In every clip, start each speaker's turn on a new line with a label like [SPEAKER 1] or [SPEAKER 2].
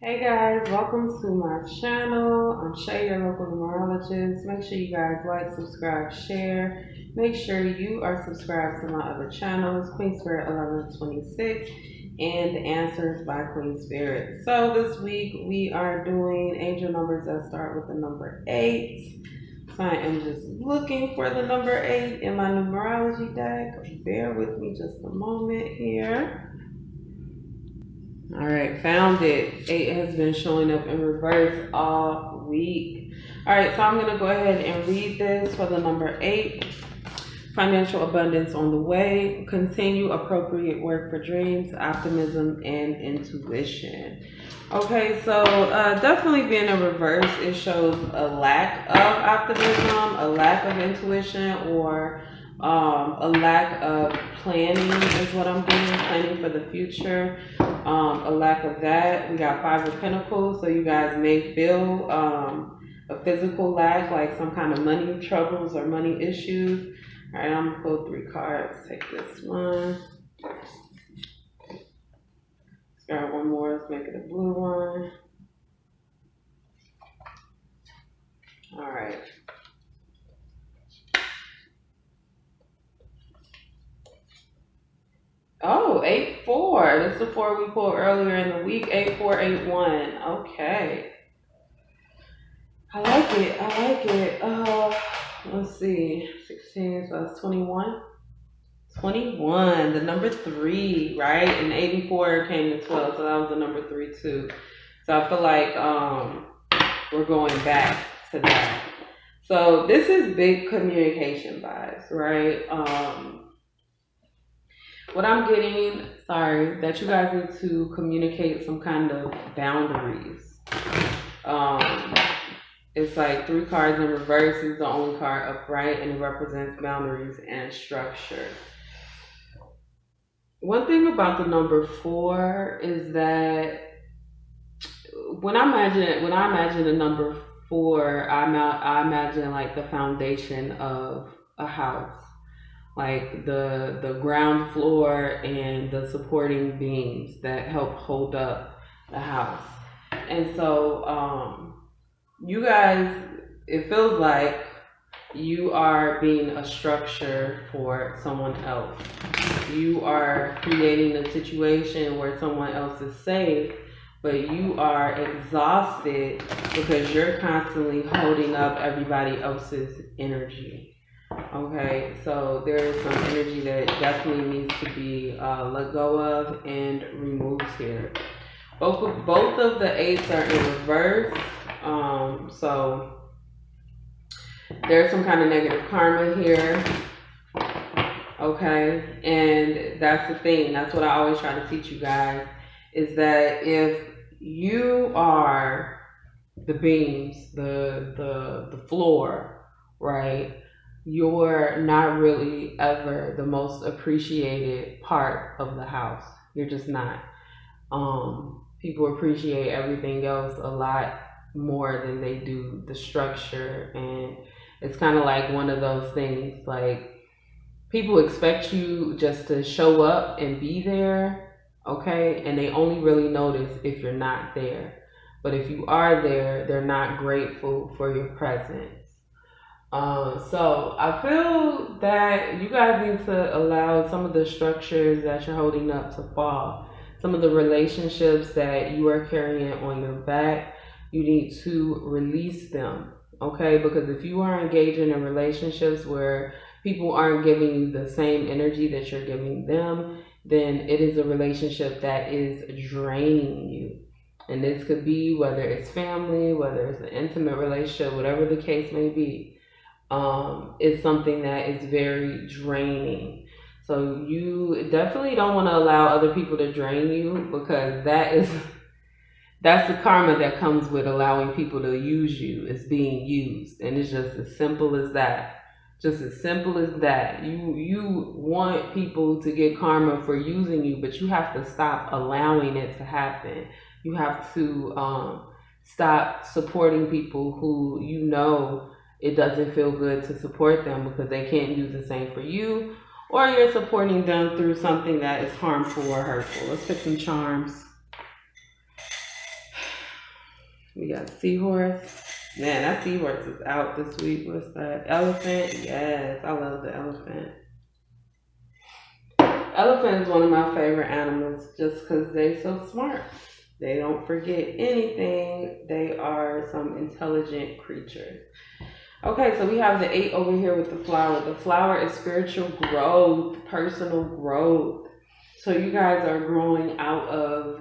[SPEAKER 1] Hey guys, welcome to my channel. I'm Shay, your local numerologist. Make sure you guys like, subscribe, share. Make sure you are subscribed to my other channels, Queen Spirit 1126 and Answers by Queen Spirit. So this week we are doing angel numbers that start with the number 8. So I am just looking for the number 8 in my numerology deck. Bear with me just a moment here. All right, found it. 8 has been showing up in reverse all week. All right, so I'm going to go ahead and read this for the number 8. Financial abundance on the way. Continue appropriate work for dreams, optimism, and intuition. Okay, so definitely being in reverse, it shows a lack of optimism, a lack of intuition, or a lack of planning is what I'm getting, planning for the future. A lack of that. We got 5 of Pentacles, so you guys may feel a physical lack, like some kind of money troubles or money issues. All right, I'm gonna pull 3 cards. Take this one. Let's grab one more. Let's make it a blue one. All right. Oh, 8-4. This is the 4 we pulled earlier in the week. 8-4-8-1. Okay. I like it. I like it. Let's see. 16, so that's 21. 21, the number 3, right? And 84 came to 12, so that was the number 3 too. So I feel like we're going back to that. So this is big communication vibes, right? What I'm getting, that you guys need to communicate some kind of boundaries. It's like 3 cards in reverse is the only card upright, and it represents boundaries and structure. One thing about the number 4 is that when I imagine the number 4, I imagine like the foundation of a house, like the ground floor and the supporting beams that help hold up the house. And so you guys, it feels like you are being a structure for someone else. You are creating a situation where someone else is safe, but you are exhausted because you're constantly holding up everybody else's energy. Okay, so there is some energy that definitely needs to be let go of and removed here. Both of the 8s are in reverse, so there's some kind of negative karma here. Okay, and that's the thing. That's what I always try to teach you guys, is that if you are the beams, the floor, right, you're not really ever the most appreciated part of the house. You're just not. People appreciate everything else a lot more than they do the structure, and it's kind of like one of those things, like people expect you just to show up and be there, okay, and they only really notice if you're not there. But if you are there, they're not grateful for your presence. So I feel that you guys need to allow some of the structures that you're holding up to fall. Some of the relationships that you are carrying on your back, you need to release them, okay? Because if you are engaging in relationships where people aren't giving you the same energy that you're giving them, then it is a relationship that is draining you. And this could be whether it's family, whether it's an intimate relationship, whatever the case may be. It's something that is very draining. So you definitely don't want to allow other people to drain you, because that's the karma that comes with allowing people to use you. It's being used, and it's just as simple as that. Just as simple as that. You want people to get karma for using you, but you have to stop allowing it to happen. You have to stop supporting people who you know it doesn't feel good to support them, because they can't do the same for you, or you're supporting them through something that is harmful or hurtful. Let's pick some charms. got seahorse. Man, that seahorse is out this week. What's that? Elephant. Yes, I love the elephant. Elephant is one of my favorite animals just because they're so smart. They don't forget anything. They are some intelligent creatures. Okay, so we have the 8 over here with the flower. The flower is spiritual growth, personal growth. So you guys are growing out of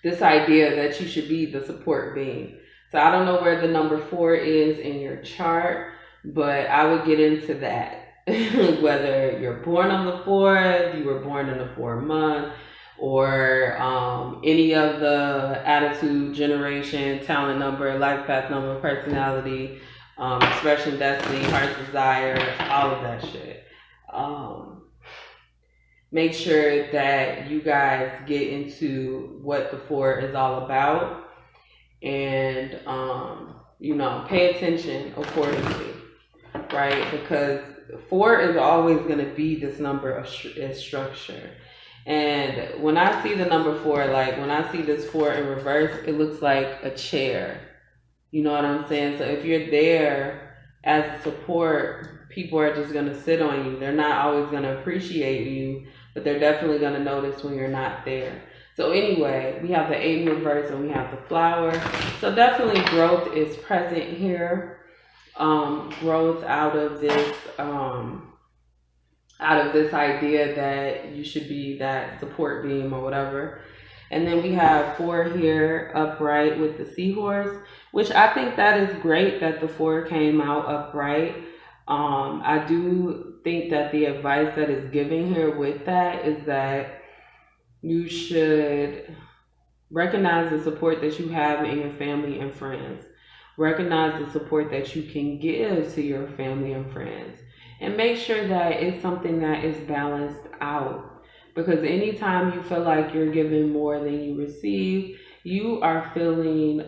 [SPEAKER 1] this idea that you should be the support being. So I don't know where the number 4 is in your chart, but I would get into that. Whether you're born on the 4th, you were born in the 4th month, or any of the attitude, generation, talent number, life path number, personality, expression, destiny, heart's desire, all of that shit. Make sure that you guys get into what the 4 is all about, and pay attention accordingly, right? Because 4 is always going to be this number of structure. And when I see the number 4, like when I see this 4 in reverse, it looks like a chair. You know what I'm saying? So if you're there as support, people are just going to sit on you. They're not always going to appreciate you, but they're definitely going to notice when you're not there. So anyway, we have the 8 in reverse and we have the flower. So definitely growth is present here. Growth out of this idea that you should be that support beam or whatever. And then we have 4 here upright with the seahorse, which I think that is great that the 4 came out upright. I do think that the advice that is given here with that is that you should recognize the support that you have in your family and friends. Recognize the support that you can give to your family and friends. And make sure that it's something that is balanced out. Because anytime you feel like you're giving more than you receive, you are feeling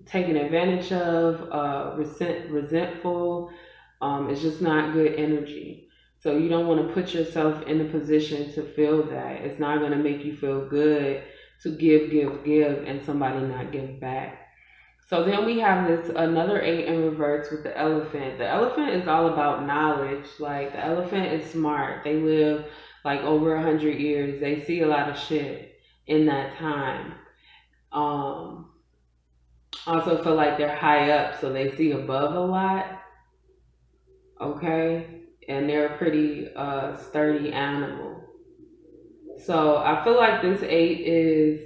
[SPEAKER 1] taken advantage of, resentful. It's just not good energy. So you don't want to put yourself in a position to feel that. It's not going to make you feel good to give, and somebody not give back. So then we have this another 8 in reverse with the elephant. The elephant is all about knowledge. Like the elephant is smart. They live like over 100 years. They see a lot of shit in that time. Also feel like they're high up, so they see above a lot. Okay, and they're a pretty sturdy animal. So I feel like this 8 is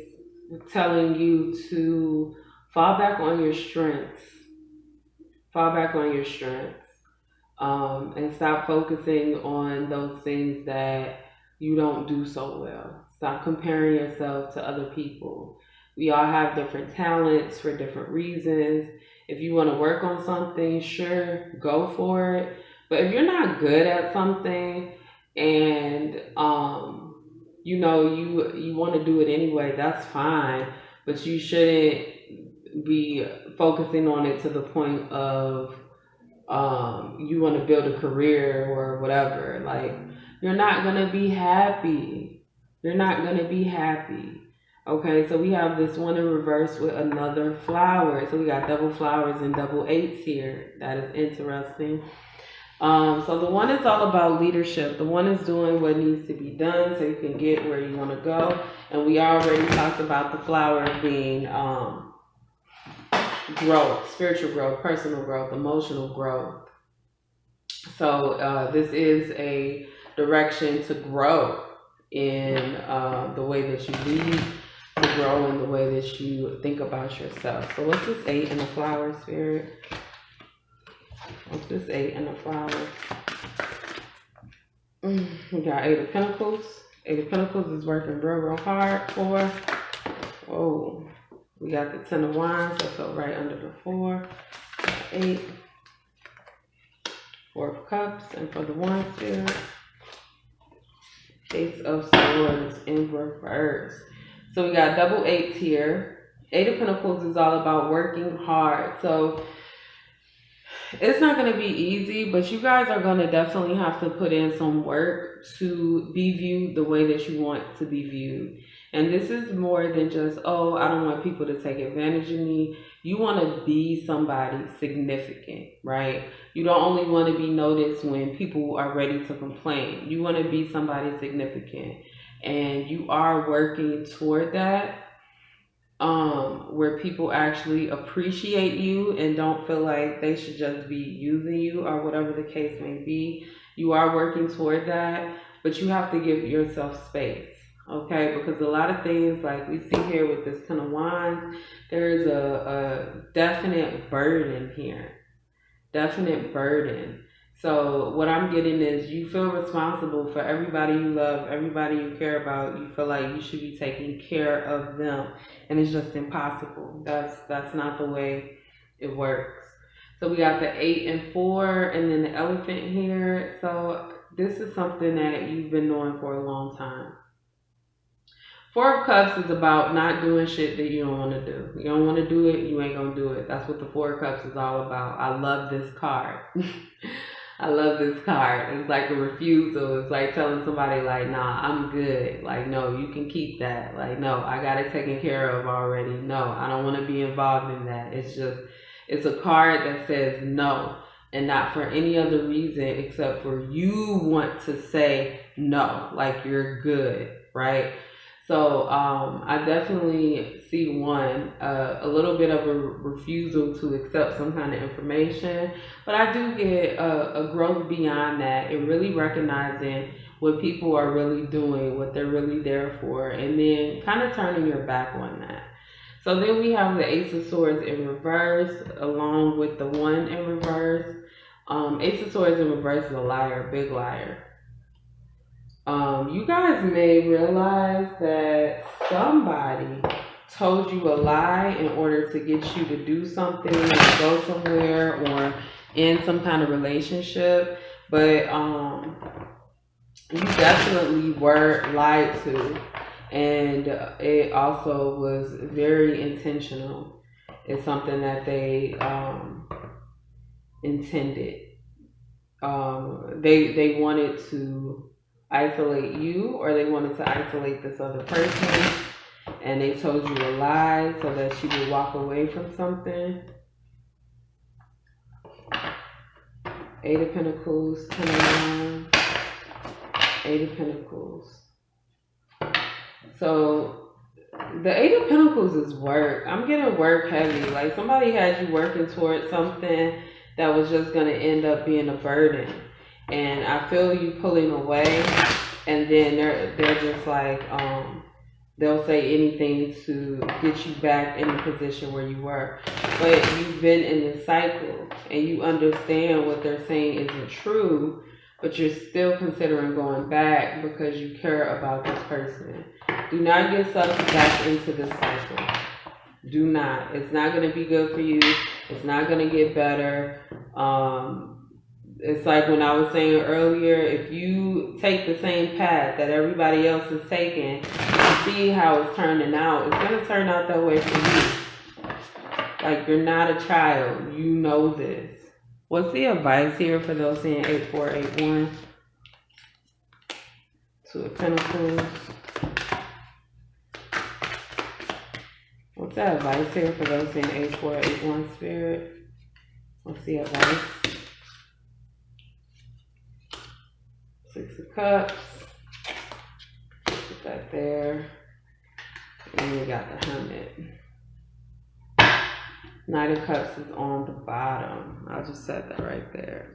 [SPEAKER 1] telling you to fall back on your strengths. Fall back on your strengths. And stop focusing on those things that you don't do so well. Stop comparing yourself to other people. We all have different talents for different reasons. If you want to work on something, sure, go for it. But if you're not good at something and you want to do it anyway, that's fine. But you shouldn't be focusing on it to the point of you want to build a career or whatever. Like, you're not going to be happy. You're not going to be happy. Okay, so we have this 1 in reverse with another flower. So we got double flowers and double 8s here. That is interesting. So the 1 is all about leadership. The 1 is doing what needs to be done so you can get where you want to go. And we already talked about the flower being growth, spiritual growth, personal growth, emotional growth. So this is a direction to grow in the way that you lead, to grow in the way that you think about yourself. So what's this 8 in the flower, Spirit? What's this 8 in the flower? We got 8 of Pentacles. 8 of Pentacles is working real hard for us. Whoa. We got the 10 of Wands, that fell right under the 4. 8. 4 of Cups, and for the 1, Spirit, Ace of Swords in reverse. So we got double 8s here. 8 of Pentacles is all about working hard. So it's not going to be easy, but you guys are going to definitely have to put in some work to be viewed the way that you want to be viewed. And this is more than just, oh, I don't want people to take advantage of me. You want to be somebody significant, right? You don't only want to be noticed when people are ready to complain. You want to be somebody significant. And you are working toward that, where people actually appreciate you and don't feel like they should just be using you or whatever the case may be. You are working toward that, but you have to give yourself space, okay? Because a lot of things, like we see here with this Ten of Wands, there's a definite burden here, definite burden. So what I'm getting is you feel responsible for everybody you love, everybody you care about. You feel like you should be taking care of them, and it's just impossible. That's not the way it works. So we got the 8 and 4, and then the elephant here. So this is something that you've been knowing for a long time. 4 of Cups is about not doing shit that you don't want to do. You don't want to do it, you ain't gonna do it. That's what the 4 of Cups is all about. I love this card. I love this card. It's like a refusal. It's like telling somebody, like, nah, I'm good. Like, no, you can keep that. Like, no, I got it taken care of already. No, I don't want to be involved in that. It's a card that says no, and not for any other reason except for you want to say no, like you're good, right? So I definitely see a little bit of a refusal to accept some kind of information, but I do get a growth beyond that and really recognizing what people are really doing, what they're really there for, and then kind of turning your back on that. So then we have the Ace of Swords in reverse along with the 1 in reverse. Ace of Swords in reverse is a liar, big liar. You guys may realize that somebody told you a lie in order to get you to do something, or go somewhere, or in some kind of relationship, but you definitely were lied to, and it also was very intentional. It's something that they intended. They wanted to isolate you, or they wanted to isolate this other person, and they told you a lie so that you would walk away from something. 8 of Pentacles, 10 of Wands, 8 of Pentacles. So the 8 of Pentacles is work. I'm getting work heavy. Like somebody had you working towards something that was just going to end up being a burden. And I feel you pulling away, and then they're just like, they'll say anything to get you back in the position where you were. But you've been in this cycle, and you understand what they're saying isn't true, but you're still considering going back because you care about this person. Do not get sucked back into this cycle. Do not. It's not going to be good for you. It's not going to get better. It's like when I was saying earlier, if you take the same path that everybody else is taking and see how it's turning out, it's going to turn out that way for you. Like, you're not a child. You know this. What's the advice here for those seeing 8481? 2 of Pentacles. What's the advice here for those seeing 8481 spirit? What's the advice? 6 of Cups. Put that there. And we got the Hermit. Knight of Cups is on the bottom. I'll just set that right there.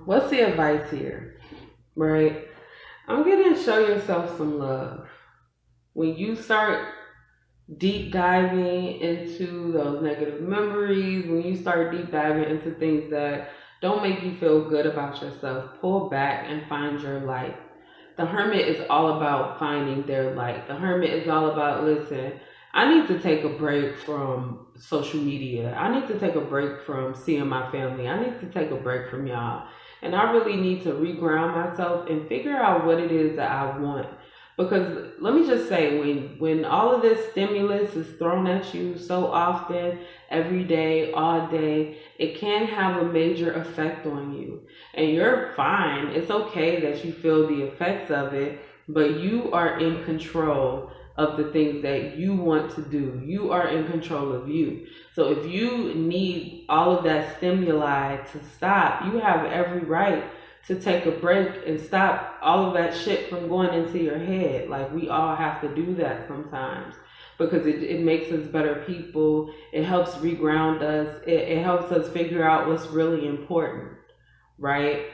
[SPEAKER 1] What's the advice here? Right? I'm going to show yourself some love. When you start deep diving into those negative memories, when you start deep diving into things that don't make you feel good about yourself, pull back and find your light. The Hermit is all about finding their light. The Hermit is all about, listen, I need to take a break from social media. I need to take a break from seeing my family. I need to take a break from y'all. And I really need to reground myself and figure out what it is that I want. Because let me just say, when all of this stimulus is thrown at you so often, every day, all day, it can have a major effect on you. And you're fine. It's okay that you feel the effects of it, but you are in control of the things that you want to do. You are in control of you. So if you need all of that stimuli to stop, you have every right to take a break and stop all of that shit from going into your head. Like, we all have to do that sometimes, because it makes us better people. It helps reground us. It helps us figure out what's really important, right?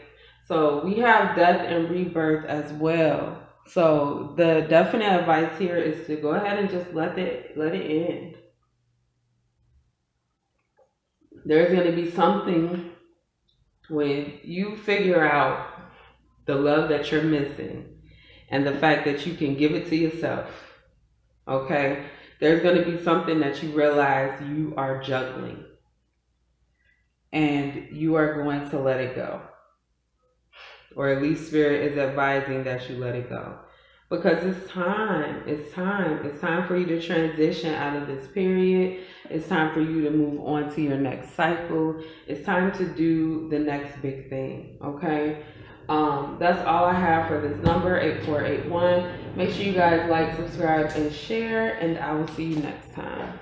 [SPEAKER 1] So we have death and rebirth as well. So the definite advice here is to go ahead and just let it end. There's going to be something when you figure out the love that you're missing and the fact that you can give it to yourself. Okay? There's going to be something that you realize you are juggling, and you are going to let it go. Or at least Spirit is advising that you let it go. Because it's time. It's time. It's time for you to transition out of this period. It's time for you to move on to your next cycle. It's time to do the next big thing. Okay? That's all I have for this number, 8481. Make sure you guys like, subscribe, and share, and I will see you next time.